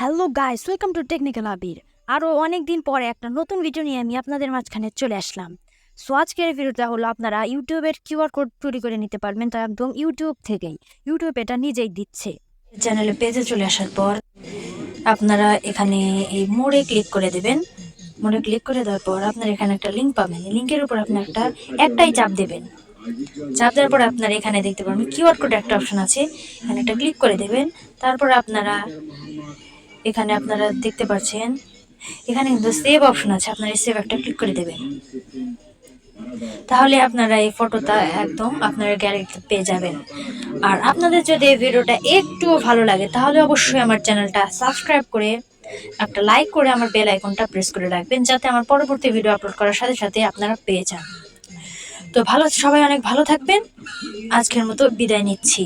Hello guys, welcome to technical Abir. আরও অনেক দিন পরে একটা নতুন ভিডিও নিয়ে আমি আপনাদের মাঝখানে চলে আসলাম। সো আজকের ভিডিওটা হলো আপনারা ইউটিউবের কিউআর কোড চুরি করে নিতে পারবেন, তা একদম ইউটিউব থেকেই। ইউটিউব এটা নিজেই দিচ্ছে। চ্যানেলে পেজে চলে আসার পর আপনারা এখানে এই মোড়ে ক্লিক করে দেবেন। মোড়ে ক্লিক করে দেওয়ার পর আপনারা এখানে একটা লিঙ্ক পাবেন। লিঙ্কের উপর আপনার একটাই চাপ দেবেন। চাপ দেওয়ার পর আপনারা এখানে দেখতে পাবেন কিউআর কোড একটা অপশন আছে, এখানে একটা ক্লিক করে দেবেন। তারপর আপনারা দেখতে পাচ্ছেন এখানে কিন্তু সেভ অপশন আছে, আপনারা সেভ একটা ক্লিক করে দেবেন। তাহলে আপনারা এই ফটোটা একদম আপনার গ্যালারিতে পেয়ে যাবেন। আর আপনাদের যদি এই ভিডিওটা একটুও ভালো লাগে তাহলে অবশ্যই আমার চ্যানেলটা সাবস্ক্রাইব করে একটা লাইক করে আমার বেল আইকনটা প্রেস করে রাখবেন, যাতে আমার পরবর্তী ভিডিও আপলোড করার সাথে সাথে আপনারা পেয়ে যান। তো সবাই অনেক ভালো থাকবেন। আজকের মতো বিদায় নিচ্ছি।